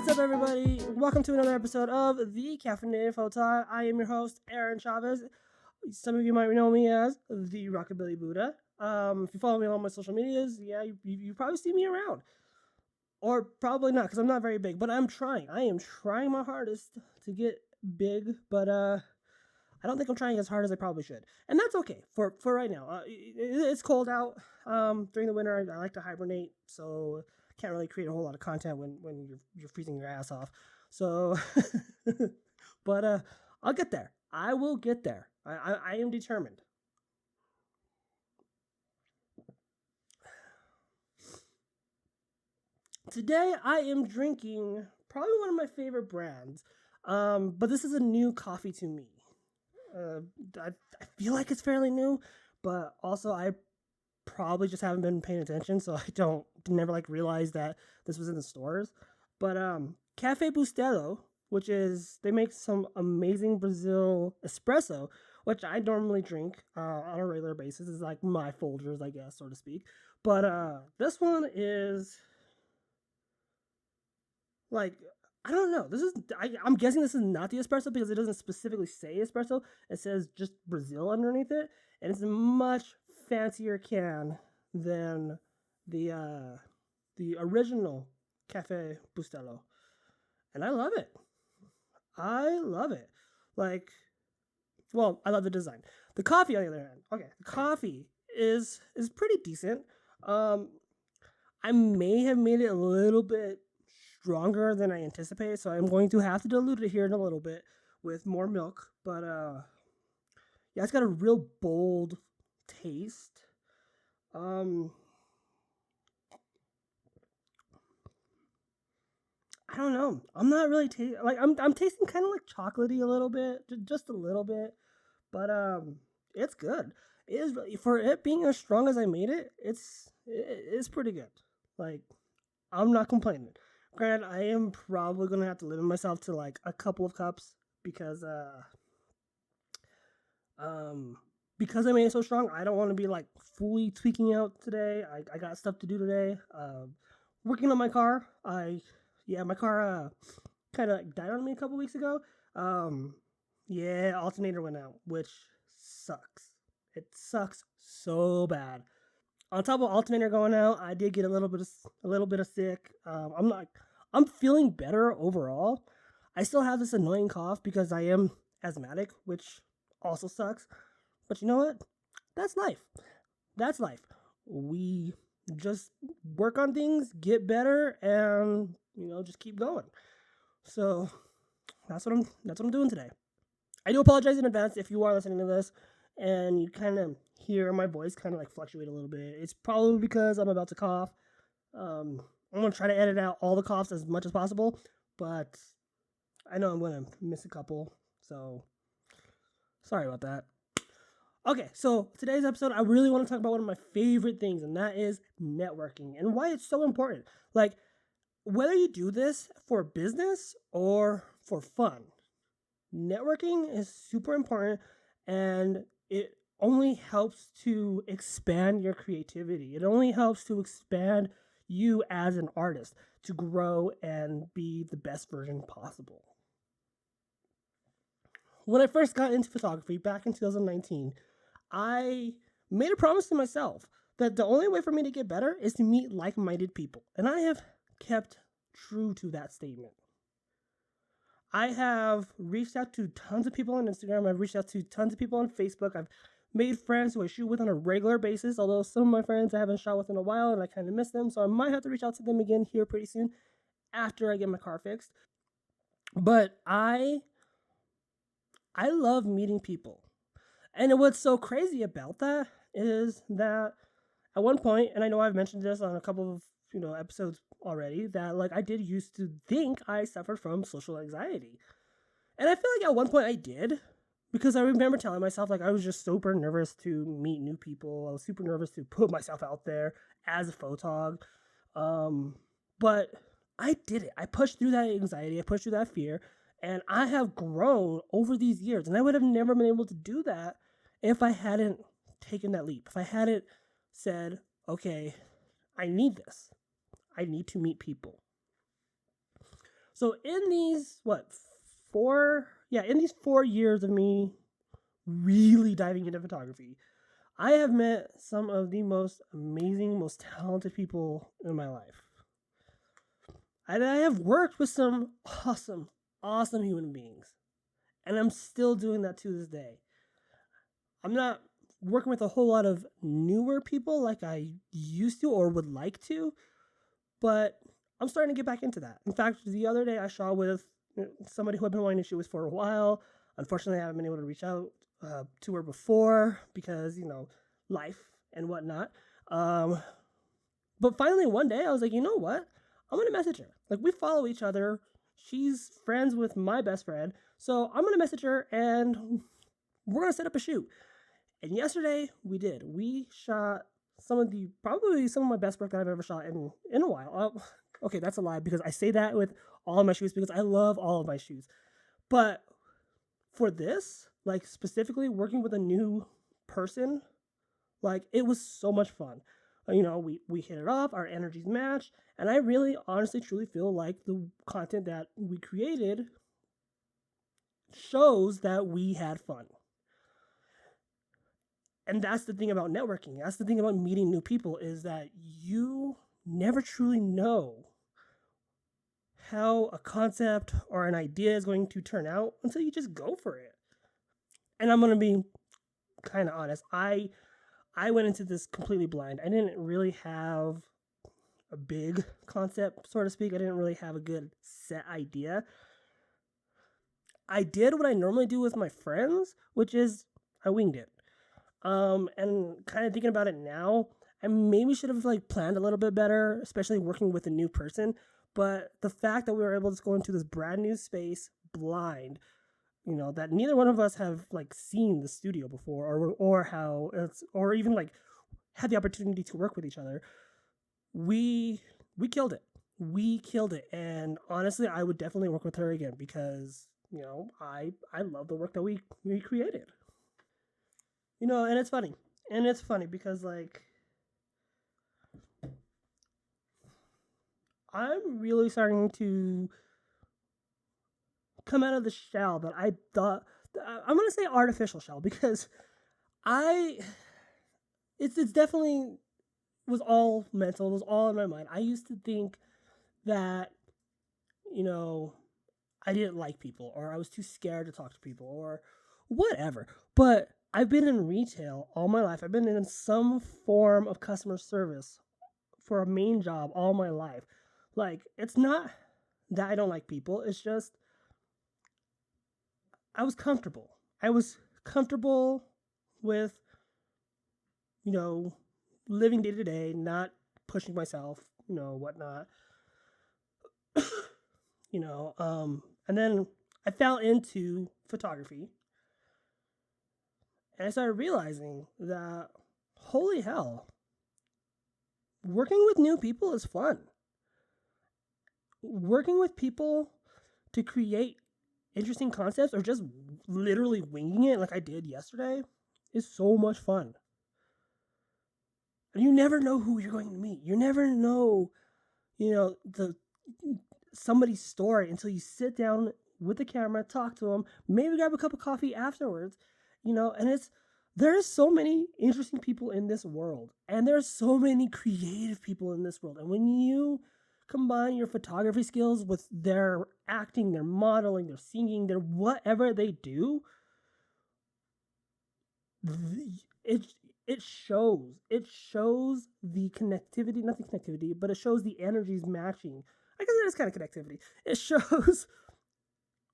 What's up, everybody? Welcome to another episode of the Caffeinated Photon. I am your host, Aaron Chavez. Some of you might know me as the Rockabilly Buddha. If you follow me on my social medias, you probably see me around. Or probably not, because I'm not very big, but I'm trying. I am trying my hardest to get big, but I don't think I'm trying as hard as I probably should. And that's okay for right now. It's cold out. During the winter, I like to hibernate, so can't really create a whole lot of content when you're freezing your ass off. So, but I'll get there. I will get there. I am determined. Today I am drinking probably one of my favorite brands, but this is a new coffee to me. I feel like it's fairly new, but also I probably just haven't been paying attention, so I don't never realize that this was in the stores. But Cafe Bustelo, which is they make some amazing Brazil espresso, which I normally drink on a regular basis. It's like my Folgers, I guess, so to speak. But this one is like I don't know. I'm guessing this is not the espresso because it doesn't specifically say espresso. It says just Brazil underneath it, and it's a much fancier can than the original Cafe Bustelo, and I love it. I love it. Like, well, I love the design. The coffee, on the other hand, okay, the coffee is pretty decent. Um, I may have made it a little bit stronger than I anticipated, so I'm going to have to dilute it here in a little bit with more milk. But yeah, it's got a real bold taste. I don't know. I'm not really I'm tasting kind of like chocolatey a little bit, just a little bit, but it's good. It is really, for it being as strong as I made it. It's pretty good. Like, I'm not complaining. Granted, I am probably gonna have to limit myself to like a couple of cups because um because I made it so strong. I don't want to be like fully tweaking out today. I got stuff to do today. Working on my car. My car kind of died on me a couple weeks ago. Um, yeah, alternator went out, which sucks. It sucks so bad. On top of alternator going out, I did get a little bit of sick. I'm feeling better overall. I still have this annoying cough because I am asthmatic, which also sucks. But you know what? That's life. That's life. We just work on things, get better, and just keep going. So that's what I'm doing today. I do apologize in advance if you are listening to this and you kind of hear my voice kind of like fluctuate a little bit. It's probably because I'm about to cough. I'm gonna try to edit out all the coughs as much as possible, but I know I'm gonna miss a couple. So sorry about that. Okay, so today's episode, I really want to talk about one of my favorite things, and that is networking and why it's so important. Like, whether you do this for business or for fun, networking is super important, and it only helps to expand your creativity. It only helps to expand you as an artist to grow and be the best version possible. When I first got into photography back in 2019, I made a promise to myself that the only way for me to get better is to meet like-minded people. And I have kept true to that statement. I have reached out to tons of people on Instagram. I've reached out to tons of people on Facebook. I've made friends who I shoot with on a regular basis, although some of my friends I haven't shot with in a while and I kind of miss them. So I might have to reach out to them again here pretty soon after I get my car fixed. But I love meeting people. And what's so crazy about that is that at one point, and I know I've mentioned this on a couple of episodes already, that like I did used to think I suffered from social anxiety, and I feel like at one point I did, because I remember telling myself like I was just super nervous to meet new people. I was super nervous to put myself out there as a photog, but I did it. I pushed through that anxiety. I pushed through that fear, and I have grown over these years. And I would have never been able to do that if I hadn't taken that leap. If I hadn't said, okay, I need this. I need to meet people. So in these in these 4 years of me really diving into photography, I have met some of the most amazing, most talented people in my life. And I have worked with some awesome, awesome human beings. And I'm still doing that to this day. I'm not working with a whole lot of newer people like I used to or would like to, but I'm starting to get back into that. In fact, the other day I shot with somebody who I've been wanting to shoot with for a while. Unfortunately, I haven't been able to reach out to her before because, life and whatnot. But finally, one day, I was like, you know what? I'm going to message her. Like, we follow each other. She's friends with my best friend. So I'm going to message her and we're going to set up a shoot. And yesterday, we did. We shot probably some of my best work that I've ever shot in a while. Okay, that's a lie because I say that with all of my shoots because I love all of my shoots. But for this, like specifically working with a new person, like it was so much fun. We hit it off, our energies match, and I really honestly truly feel like the content that we created shows that we had fun. And that's the thing about networking. That's the thing about meeting new people is that you never truly know how a concept or an idea is going to turn out until you just go for it. And I'm going to be kind of honest. I went into this completely blind. I didn't really have a big concept, so to speak. I didn't really have a good set idea. I did what I normally do with my friends, which is I winged it. And kind of thinking about it now, I maybe should have like planned a little bit better, especially working with a new person. But the fact that we were able to go into this brand new space blind, that neither one of us have like seen the studio before or how it's or even like had the opportunity to work with each other, we killed it. We killed it. And honestly, I would definitely work with her again because, I love the work that we created. And it's funny. And it's funny because like I'm really starting to come out of the shell that I thought I'm gonna say artificial shell because I it's definitely was all mental, it was all in my mind. I used to think that, I didn't like people or I was too scared to talk to people or whatever. But I've been in retail all my life. I've been in some form of customer service for a main job all my life. Like, it's not that I don't like people, it's just I was comfortable. I was comfortable with, you know, living day to day, not pushing myself, whatnot. And then I fell into photography and I started realizing that, holy hell, working with new people is fun. Working with people to create interesting concepts or just literally winging it like I did yesterday is so much fun. And you never know who you're going to meet. You never know, the somebody's story until you sit down with the camera, talk to them, maybe grab a cup of coffee afterwards, and there's so many interesting people in this world and there's so many creative people in this world. And when you combine your photography skills with their acting, their modeling, their singing, their whatever they do, it shows the connectivity, not the connectivity, but it shows the energies matching. I guess it is kind of connectivity. It shows,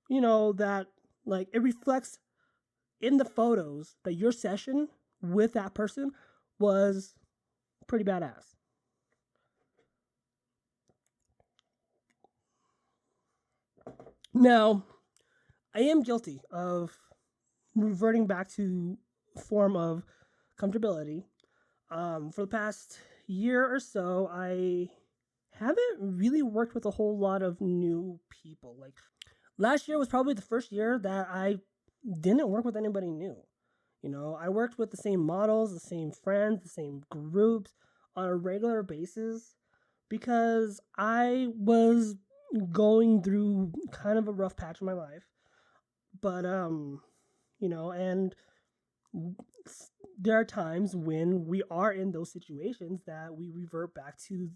that like it reflects in the photos that your session with that person was pretty badass. Now, I am guilty of reverting back to form of comfortability. For the past year or so, I haven't really worked with a whole lot of new people. Like last year was probably the first year that I didn't work with anybody new. I worked with the same models, the same friends, the same groups on a regular basis because I was going through kind of a rough patch in my life, but and there are times when we are in those situations that we revert back to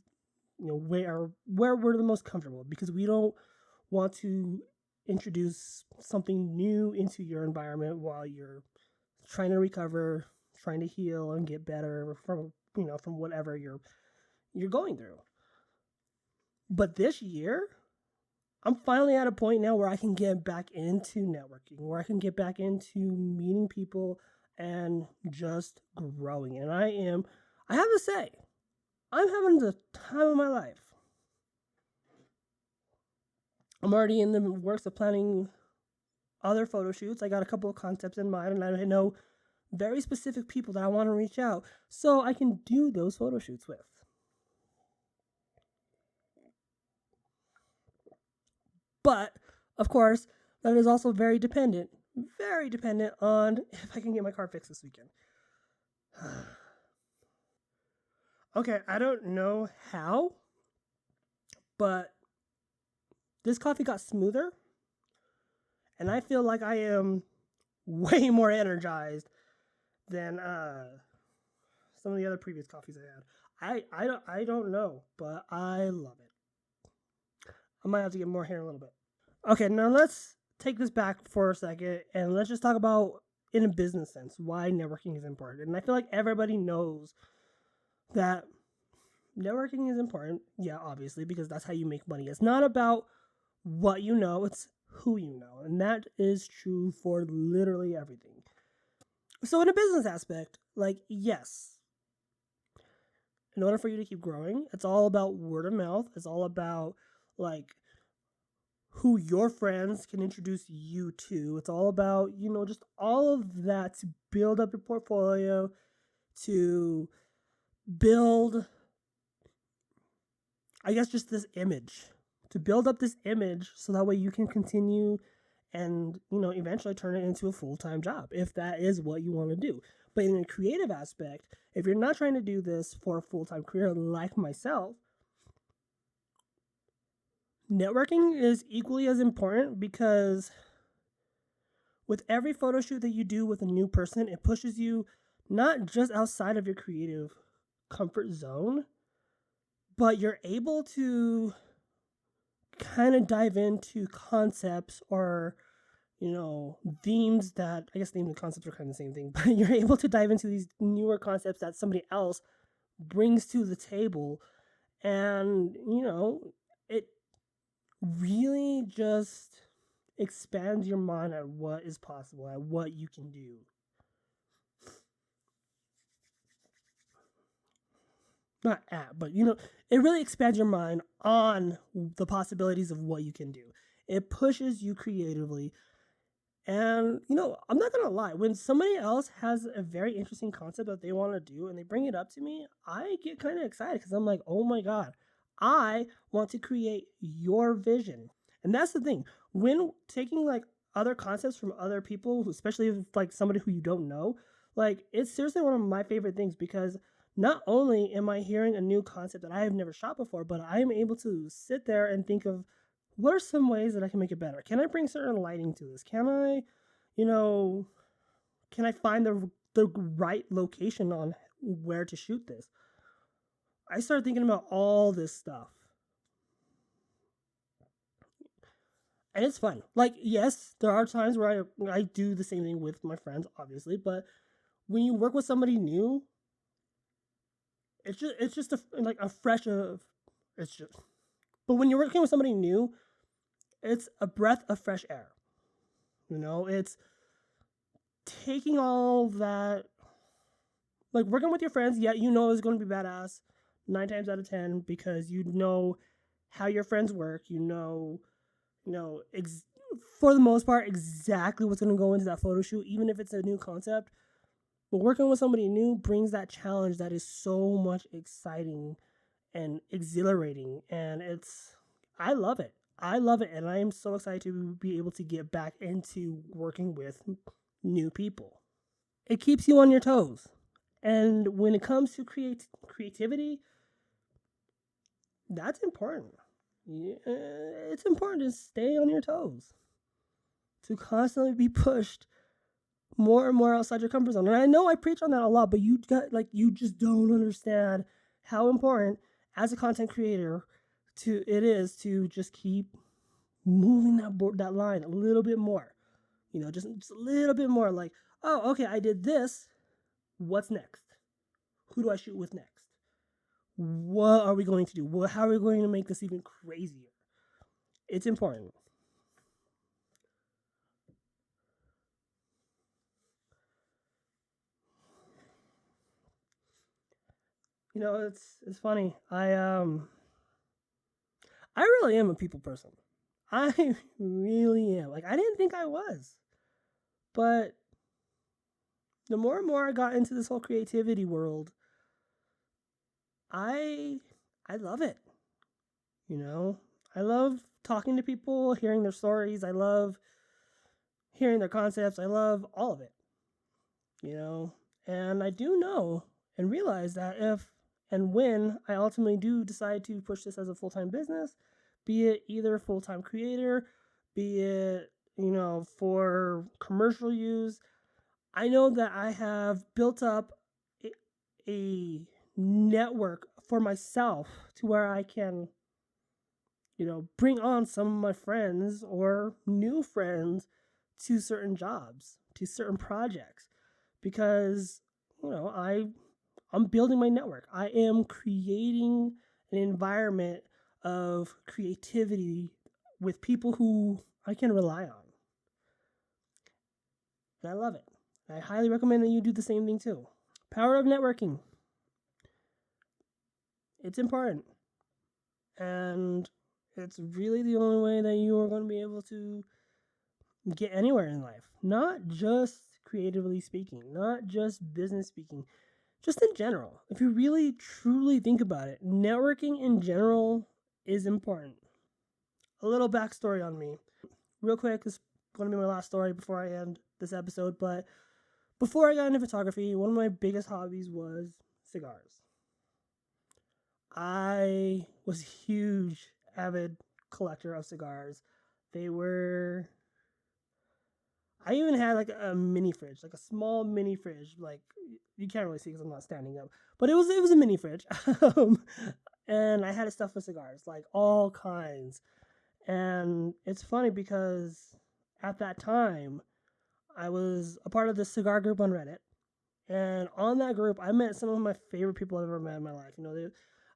where we're the most comfortable, because we don't want to introduce something new into your environment while you're trying to recover, trying to heal and get better from whatever you're going through. But this year, I'm finally at a point now where I can get back into networking, where I can get back into meeting people and just growing. And I have to say, I'm having the time of my life. I'm already in the works of planning other photo shoots. I got a couple of concepts in mind, and I know very specific people that I want to reach out so I can do those photo shoots with. But, of course, that is also very dependent on if I can get my car fixed this weekend. Okay, I don't know how, but this coffee got smoother, and I feel like I am way more energized than some of the other previous coffees I had. I don't know, but I love it. I might have to get more here in a little bit. Okay, now let's take this back for a second and let's just talk about, in a business sense, why networking is important. And I feel like everybody knows that networking is important. Yeah, obviously, because that's how you make money. It's not about what you know, it's who you know. And that is true for literally everything. So, in a business aspect, yes, in order for you to keep growing, it's all about word of mouth. It's all about, who your friends can introduce you to. It's all about, just all of that to build up your portfolio, to build, I guess, just this image, to build up this image so that way you can continue and, eventually turn it into a full-time job if that is what you want to do. But in a creative aspect, if you're not trying to do this for a full-time career like myself, networking is equally as important, because with every photo shoot that you do with a new person, it pushes you not just outside of your creative comfort zone, but you're able to kind of dive into concepts or, themes that, I guess themes and concepts are kind of the same thing, but you're able to dive into these newer concepts that somebody else brings to the table. And, it really just expands your mind at what is possible, at what you can do. Not at, but it really expands your mind on the possibilities of what you can do. It pushes you creatively. And, I'm not going to lie, when somebody else has a very interesting concept that they want to do and they bring it up to me, I get kind of excited because I'm like, oh my God, I want to create your vision. And that's the thing. When taking other concepts from other people, especially if somebody who you don't know, it's seriously one of my favorite things, because not only am I hearing a new concept that I have never shot before, but I am able to sit there and think of, what are some ways that I can make it better? Can I bring certain lighting to this? Can I, can I find the right location on where to shoot this? I started thinking about all this stuff. And it's fun. Yes, there are times where I do the same thing with my friends, obviously, but when you work with somebody new, it's just a fresh it's just. But when you're working with somebody new, it's a breath of fresh air. It's taking all that, working with your friends. Yeah, it's going to be badass 9 times out of 10, because how your friends work. For the most part, exactly what's going to go into that photo shoot, even if it's a new concept. But working with somebody new brings that challenge that is so much exciting and exhilarating, and I love it. I love it, and I am so excited to be able to get back into working with new people. It keeps you on your toes. And when it comes to creativity, that's important. it's important to stay on your toes, to constantly be pushed more and more outside your comfort zone. And I know I preach on that a lot, but you just don't understand how important as a content creator it is to just keep moving that line a little bit more. Just a little bit more. Like, oh, okay, I did this. What's next? Who do I shoot with next? What are we going to do? How are we going to make this even crazier? It's important. It's funny. I really am a people person. I really am. Like, I didn't think I was, but the more and more I got into this whole creativity world, I I love it. You know, I love talking to people, hearing their stories. I love hearing their concepts. I love all of it. You know, and I do know and realize that if and when I ultimately do decide to push this as a full time business, be it either full time creator, be it, for commercial use, I know that I have built up a, a network for myself to where I can, bring on some of my friends or new friends to certain jobs, to certain projects, because I'm building my network. I am creating an environment of creativity with people who I can rely on. And I love it. I highly recommend that you do the same thing too. Power of networking. It's important. And it's really the only way that you are going to be able to get anywhere in life. Not just creatively speaking, not just business speaking, just in general. If you really truly think about it, networking in general is important. A little backstory on me. Real quick, this is going to be my last story before I end this episode, but before I got into photography, one of my biggest hobbies was cigars. I was a huge, avid collector of cigars. They were. I even had like a mini fridge, like a small mini fridge. Like, you can't really see because I'm not standing up, but it was a mini fridge, and I had it stuffed with cigars, like all kinds. And it's funny because at that time, I was a part of this cigar group on Reddit, and on that group, I met some of my favorite people I've ever met in my life.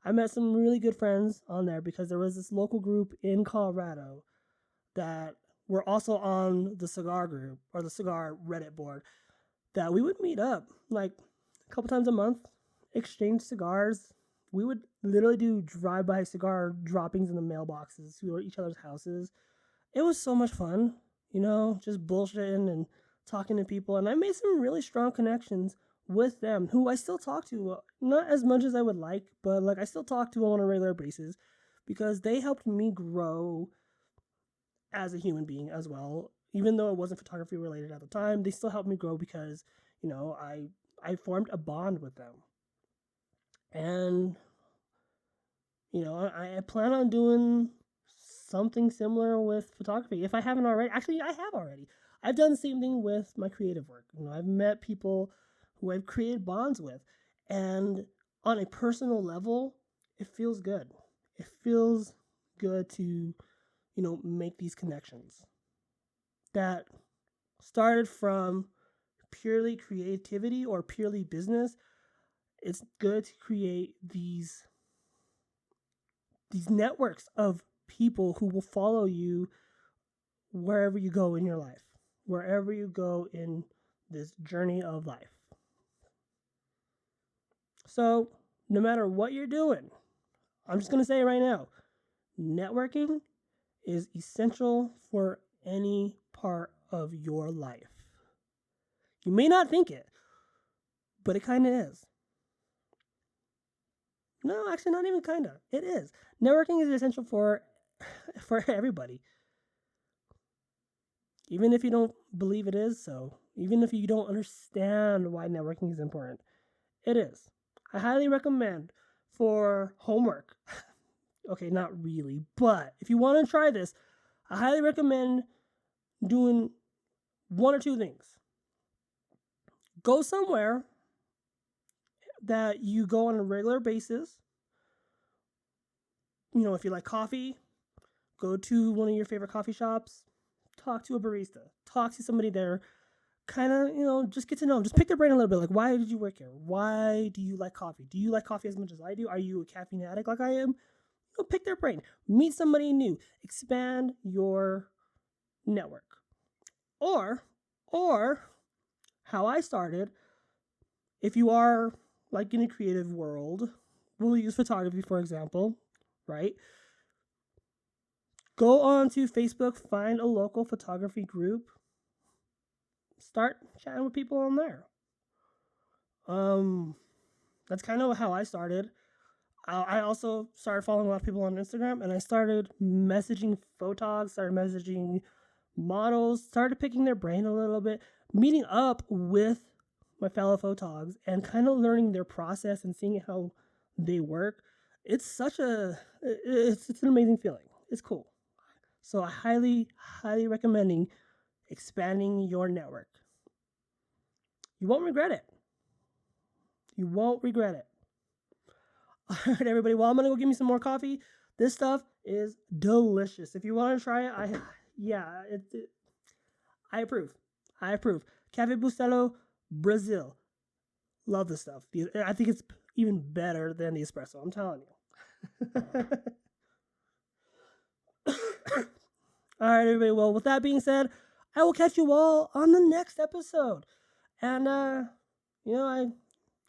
I met some really good friends on there because there was this local group in Colorado that were also on the cigar group or the cigar Reddit board, that we would meet up like a couple times a month, exchange cigars. We would literally do drive-by cigar droppings in the mailboxes to each other's houses. It was so much fun, just bullshitting and talking to people. And I made some really strong connections with them who I still talk to. Not as much as I would like, but like I still talk to them on a regular basis because they helped me grow as a human being as well. Even though it wasn't photography related at the time, they still helped me grow because, I formed a bond with them. And, I plan on doing something similar with photography. If I haven't already, actually, I have already. I've done the same thing with my creative work. I've met people who I've created bonds with. And on a personal level, it feels good. It feels good to, make these connections that started from purely creativity or purely business. It's good to create these networks of people who will follow you wherever you go in your life, wherever you go in this journey of life. So, no matter what you're doing, I'm just going to say it right now, networking is essential for any part of your life. You may not think it, but it kind of is. No, actually, not even kind of. It is. Networking is essential for everybody. Even if you don't believe it is so, even if you don't understand why networking is important, it is. I highly recommend for homework Okay, not really, but if you want to try this, I highly recommend doing one or two things. Go somewhere that you go on a regular basis. You know, if you like coffee, go to one of your favorite coffee shops, talk to a barista, talk to somebody there, kind of, just get to know, just pick their brain a little bit. Like, why did you work here? Why do you like coffee? Do you like coffee as much as I do? Are you a caffeine addict like I am? Pick their brain, meet somebody new, expand your network. Or how I started, if you are like in a creative world, we'll use photography for example, right? Go on to Facebook, find a local photography group, start chatting with people on there. That's kind of how I started. I also started following a lot of people on Instagram, and I started messaging photogs, started messaging models, started picking their brain a little bit, meeting up with my fellow photogs, and kind of learning their process and seeing how they work. It's such a it's an amazing feeling. It's cool. So I highly recommending expanding your network. You won't regret it. You won't regret it. All right, everybody. Well, I'm gonna go get me some more coffee. This stuff is delicious. If you want to try it, I approve. I approve. Cafe Bustelo, Brazil. Love this stuff. I think it's even better than the espresso. I'm telling you. All right, everybody. Well, with that being said, I will catch you all on the next episode. And I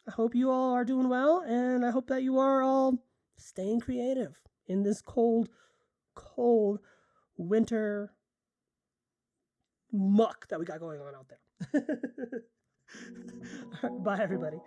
hope you all are doing well, and I hope that you are all staying creative in this cold winter muck that we got going on out there. Bye, everybody.